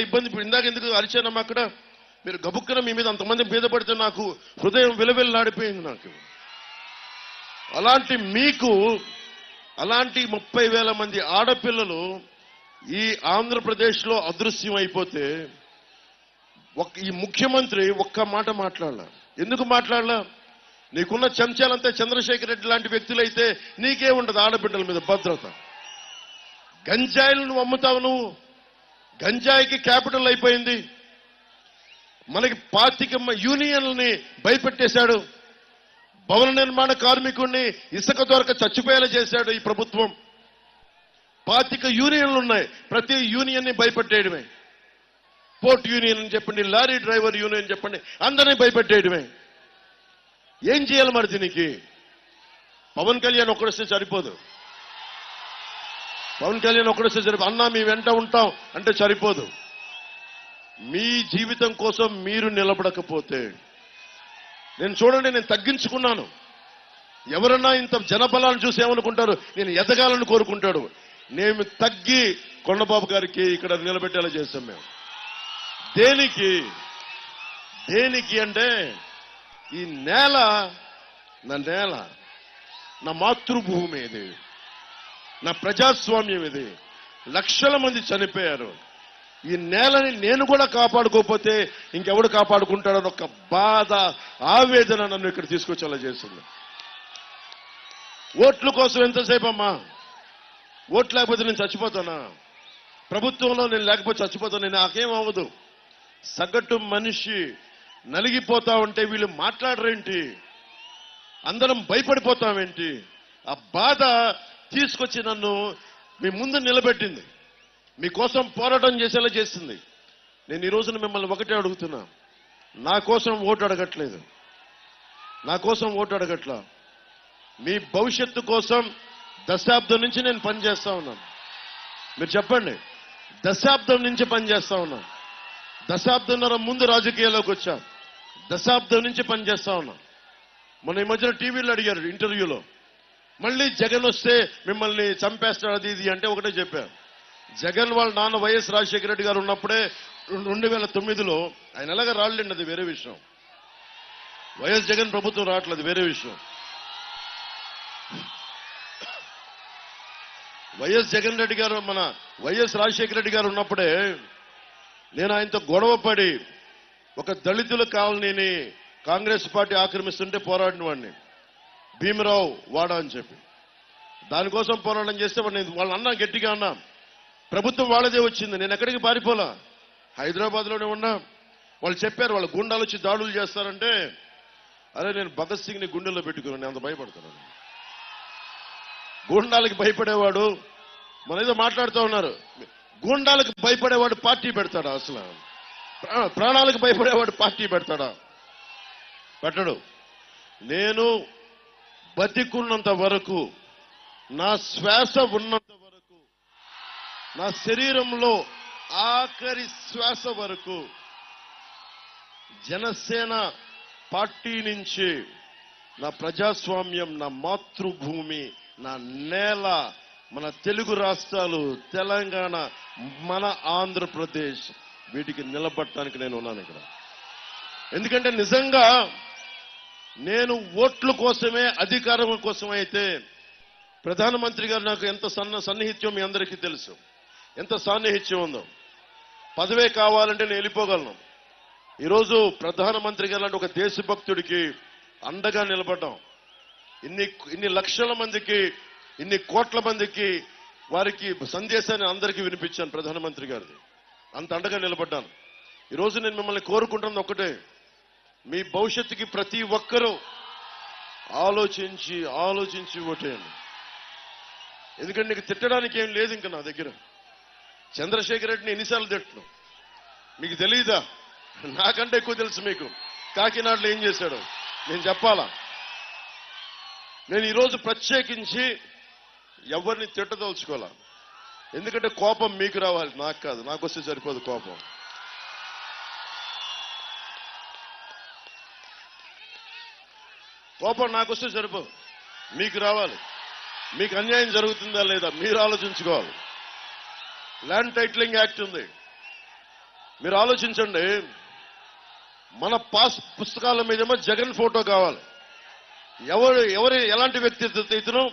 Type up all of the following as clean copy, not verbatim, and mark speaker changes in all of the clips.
Speaker 1: వాళ్ళు ఇబ్బంది. ఇందాక ఎందుకు అరిచానమ్మా అక్కడ? మీరు గబుక్కన మీ మీద అంతమంది మీద పడితే నాకు హృదయం విలవిల్లాడిపోయింది నాకు. అలాంటి మీకు అలాంటి 30,000 మంది ఆడపిల్లలు ఈ ఆంధ్రప్రదేశ్లో అదృశ్యం అయిపోతే ఈ ముఖ్యమంత్రి ఒక్క మాట మాట్లాడాల. ఎందుకు మాట్లాడాల? నీకున్న చెంచాలంతా చంద్రశేఖర్ రెడ్డి లాంటి వ్యక్తులైతే నీకే ఉండదు ఆడబిడ్డల మీద భద్రత. గంజాయిలు నువ్వు అమ్ముతావు. నువ్వు గంజాయికి క్యాపిటల్ అయిపోయింది. మనకి 25 యూనియన్లని భయపెట్టేశాడు. భవన నిర్మాణ కార్మికుడిని ఇసుక దొరక చచ్చిపోయేలా చేశాడు ఈ ప్రభుత్వం. 25 యూనియన్లు ఉన్నాయి. ప్రతి యూనియన్ ని భయపెట్టేయడమే. పోర్ట్ యూనియన్ అని చెప్పండి, లారీ డ్రైవర్ యూనియన్ చెప్పండి, అందరినీ భయపెట్టేయడమే. ఏం చేయాలి మరి దీనికి? పవన్ కళ్యాణ్ ఒక్కడొస్తే సరిపోదు. పవన్ కళ్యాణ్ ఒక్కడొస్తే సరిపోదు. అన్నా మీ వెంట ఉంటాం అంటే సరిపోదు. మీ జీవితం కోసం మీరు నిలబడకపోతే నేను చూడండి, నేను తగ్గించుకున్నాను. ఎవరన్నా ఇంత జనబలాన్ని చూసి ఏమనుకుంటారు? నేను ఎదగాలని కోరుకుంటాడు. నేను తగ్గి కొండబాబు గారికి ఇక్కడ నిలబెట్టేలా చేస్తాం మేము. దేనికి అంటే ఈ నేల నా మాతృభూమి, ఇది నా ప్రజాస్వామ్యం, ఇది లక్షల మంది చనిపోయారు. ఈ నేలని నేను కూడా కాపాడుకోకపోతే ఇంకెవడు కాపాడుకుంటాడని ఒక బాధ, ఆవేదన నన్ను ఇక్కడ తీసుకొచ్చేలా చేస్తుంది. ఓట్ల కోసం ఎంతసేపు అమ్మా? ఓట్లు లేకపోతే నేను చచ్చిపోతానా? ప్రభుత్వంలో నేను లేకపోతే చచ్చిపోతాను. నేను నాకేం అవ్వదు. సగటు మనిషి నలిగిపోతా ఉంటే వీళ్ళు మాట్లాడరేంటి? అందరం భయపడిపోతామేంటి? ఆ బాధ తీసుకొచ్చి నన్ను మీ ముందు నిలబెట్టింది. మీకోసం పోరాటం చేసేలా చేస్తుంది. నేను ఈ రోజున మిమ్మల్ని ఒకటే అడుగుతున్నా, నా కోసం ఓటు అడగట్లేదు. మీ భవిష్యత్తు కోసం దశాబ్దం నుంచి నేను పనిచేస్తా ఉన్నాను. మీరు చెప్పండి, దశాబ్దం నుంచి పనిచేస్తా ఉన్నాను. దశాబ్దంన్నర ముందు రాజకీయాల్లోకి వచ్చా. దశాబ్దం నుంచి పనిచేస్తా ఉన్నా. మొన్న ఈ మధ్యన టీవీలో అడిగారు ఇంటర్వ్యూలో, మళ్ళీ జగన్ వస్తే మిమ్మల్ని చంపేస్తాడు అది ఇది అంటే ఒకటే చెప్పారు. జగన్ వాళ్ళ నాన్న వైఎస్ రాజశేఖర రెడ్డి గారు ఉన్నప్పుడే 2009లో ఆయన ఎలాగ రాళ్ళండి, అది వేరే విషయం. వైఎస్ జగన్ ప్రభుత్వం రావట్లేదు, వేరే విషయం. వైఎస్ జగన్ రెడ్డి గారు, మన వైఎస్ రాజశేఖర రెడ్డి గారు ఉన్నప్పుడే నేను ఆయనతో గొడవ పడి ఒక దళితుల కాలనీని కాంగ్రెస్ పార్టీ ఆక్రమిస్తుంటే పోరాడిన వాడిని, భీమరావు వాడా అని చెప్పి. దానికోసం పోరాటం చేస్తే వాళ్ళ అన్నా గట్టిగా అన్నా, ప్రభుత్వం వాళ్ళదే వచ్చింది, నేను ఎక్కడికి పారిపోలా, హైదరాబాద్లోనే ఉన్నా. వాళ్ళు చెప్పారు వాళ్ళ గుండాలు వచ్చి దాడులు చేస్తారంటే, అరే నేను భగత్ సింగ్ ని గుండెల్లో పెట్టుకున్నాను, నేను అంత భయపడుతున్నాను. గూండాలకి భయపడేవాడు, మన ఏదో మాట్లాడుతూ ఉన్నారు, గూండాలకు భయపడేవాడు పార్టీ పెడతాడా? అసలు ప్రాణాలకు భయపడేవాడు పార్టీ పెడతాడా? పెట్టడు. నేను బతికున్నంత వరకు, నా శ్వాస ఉన్నంత వరకు, నా శరీరంలో ఆఖరి శ్వాస వరకు జనసేన పార్టీ నుంచి నా ప్రజాస్వామ్యం, నా మాతృభూమి, నా నేల, మన తెలుగు రాష్ట్రాలు, తెలంగాణ, మన ఆంధ్రప్రదేశ్, వీటికి నిలబడటానికి నేను ఉన్నాను ఇక్కడ. ఎందుకంటే నిజంగా నేను ఓట్ల కోసమే, అధికారం కోసమే అయితే ప్రధానమంత్రి గారు నాకు ఎంత సన్నిహిత్యం మీ అందరికీ తెలుసు, ఎంత సాన్నిహిత్యం ఉందో. పదవే కావాలంటే నేను వెళ్ళిపోగలను. ఈరోజు ప్రధానమంత్రి గారు లాంటి ఒక దేశభక్తుడికి అండగా నిలబడ్డాం. ఇన్ని లక్షల మందికి, ఇన్ని కోట్ల మందికి వారికి సందేశాన్ని అందరికీ వినిపించాను ప్రధానమంత్రి గారిది. అంత అండగా నిలబడ్డాను. ఈరోజు నేను మిమ్మల్ని కోరుకుంటున్నది ఒకటే, మీ భవిష్యత్తుకి ప్రతి ఒక్కరూ ఆలోచించి ఓటేయండి. ఎందుకంటే నీకు తిట్టడానికి ఏం లేదు ఇంకా నా దగ్గర. చంద్రశేఖర్ రెడ్డిని ఎన్నిసార్లు తిట్టను మీకు తెలియదా? నాకంటే ఎక్కువ తెలుసు మీకు. కాకినాడలో ఏం చేశాడో నేను చెప్పాలా? నేను ఈరోజు ప్రత్యేకించి ఎవరిని తిట్టదలుచుకోవాలా. ఎందుకంటే కోపం మీకు రావాలి, నాకు కాదు. నాకు వస్తే సరిపోదు కోపం. నాకు వస్తే సరిపోదు, మీకు రావాలి. మీకు అన్యాయం జరుగుతుందా లేదా మీరు ఆలోచించుకోవాలి. ల్యాండ్ టైటిలింగ్ యాక్ట్ ఉంది. మీరు ఆలోచించండి, మన పాస్ పుస్తకాల మీదేమో జగన్ ఫోటో కావాలి. ఎలాంటి వ్యక్తి ఇతను?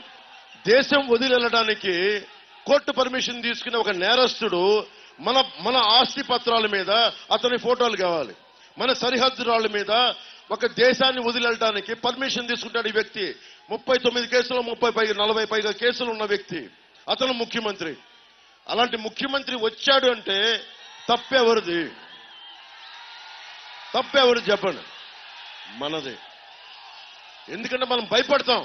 Speaker 1: దేశం వదిలి వెళ్ళడానికి కోర్టు పర్మిషన్ తీసుకునే ఒక నేరస్తుడు. మన ఆస్తి పత్రాల మీద అతని ఫోటోలు కావాలి. మన సరిహద్దురాళ్ళ మీద ఒక దేశాన్ని వదిలి వెళ్ళడానికి పర్మిషన్ తీసుకుంటాడు ఈ వ్యక్తి. 39 కేసులు, 40 పైగా కేసులు ఉన్న వ్యక్తి. అతను ముఖ్యమంత్రి. అలాంటి ముఖ్యమంత్రి వచ్చాడు అంటే తప్పెవరిది? తప్పెవరు చెప్పండి? మనది. ఎందుకంటే మనం భయపడతాం.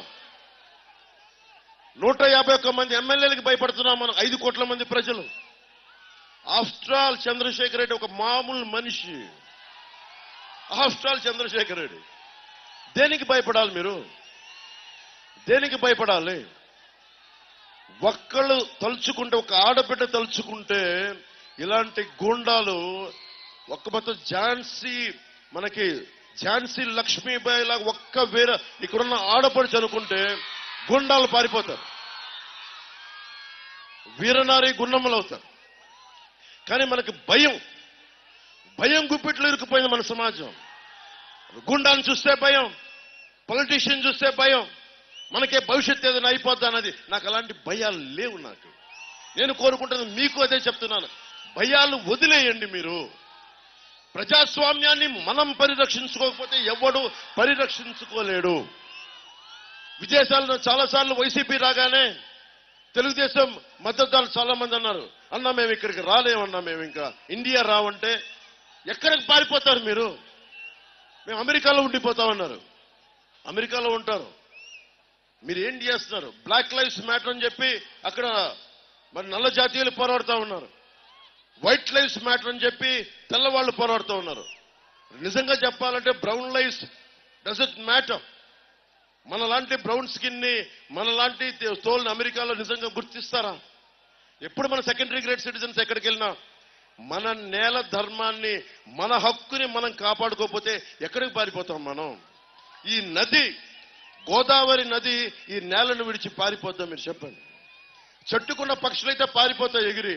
Speaker 1: 151 మంది ఎమ్మెల్యేలకు భయపడుతున్నాం మనం, 5 కోట్ల మంది ప్రజలు. ఆఫ్టర్ ఆల్ చంద్రశేఖర్ రెడ్డి ఒక మామూలు మనిషి. After all Chandrashekar Reddy. దేనికి భయపడాలి మీరు? దేనికి భయపడాలి? ఒక్కళ్ళు తలుచుకుంటే, ఒక ఆడబిడ్డ తలుచుకుంటే ఇలాంటి గూండాలు ఒక్క మొత్తం మనకి ఝాన్సీ లక్ష్మీబాయి లాగా ఒక్క వేరే ఇక్కడున్న ఆడపడుచు అనుకుంటే గుండాలు పారిపోతారు, వీరనారి గుండమ్మలు అవుతారు. కానీ మనకి భయం గుప్పిట్లో ఇరుక్కుపోయింది మన సమాజం. గుండాలను చూస్తే భయం, పొలిటీషియన్ చూస్తే భయం, మనకే భవిష్యత్తు ఏదైనా అయిపోద్దా అన్నది. నాకు అలాంటి భయాలు లేవు. నేను కోరుకుంటున్నది మీకు అదే చెప్తున్నాను. భయాలు వదిలేయండి. మీరు ప్రజాస్వామ్యాన్ని మనం పరిరక్షించుకోకపోతే ఎవడు పరిరక్షించుకోలేడు. విదేశాల్లో చాలాసార్లు వైసీపీ రాగానే తెలుగుదేశం మద్దతుదారులు చాలా మంది అన్నారు, అన్నా మేము ఇక్కడికి రాలేమన్నా, మేము ఇంకా ఇండియా రావంటే ఎక్కడికి పారిపోతారు మీరు? మేము అమెరికాలో ఉండిపోతామన్నారు. అమెరికాలో ఉంటారు. మీరు ఏం చేస్తున్నారు? బ్లాక్ లైవ్స్ మ్యాటర్ అని చెప్పి అక్కడ మరి నల్ల జాతీయులు పోరాడుతూ ఉన్నారు. వైట్ లైవ్స్ మ్యాటర్ అని చెప్పి తెల్లవాళ్ళు పోరాడుతూ ఉన్నారు. నిజంగా చెప్పాలంటే బ్రౌన్ లైవ్స్ డజంట్ మ్యాటర్. మనలాంటి బ్రౌన్ స్కిన్ ని, మనలాంటి తోల్ని అమెరికాలో నిజంగా గుర్తిస్తారా? ఎప్పుడు మన సెకండరీ గ్రేడ్ సిటిజన్స్ ఎక్కడికి వెళ్ళినా మన నేల ధర్మాన్ని, మన హక్కుని మనం కాపాడుకోకపోతే ఎక్కడికి పారిపోతాం మనం? ఈ నది, గోదావరి నది ఈ నేలను విడిచి పారిపోద్దాం? మీరు చెప్పండి. చెట్టుకున్న పక్షులైతే పారిపోతాయి ఎగిరి,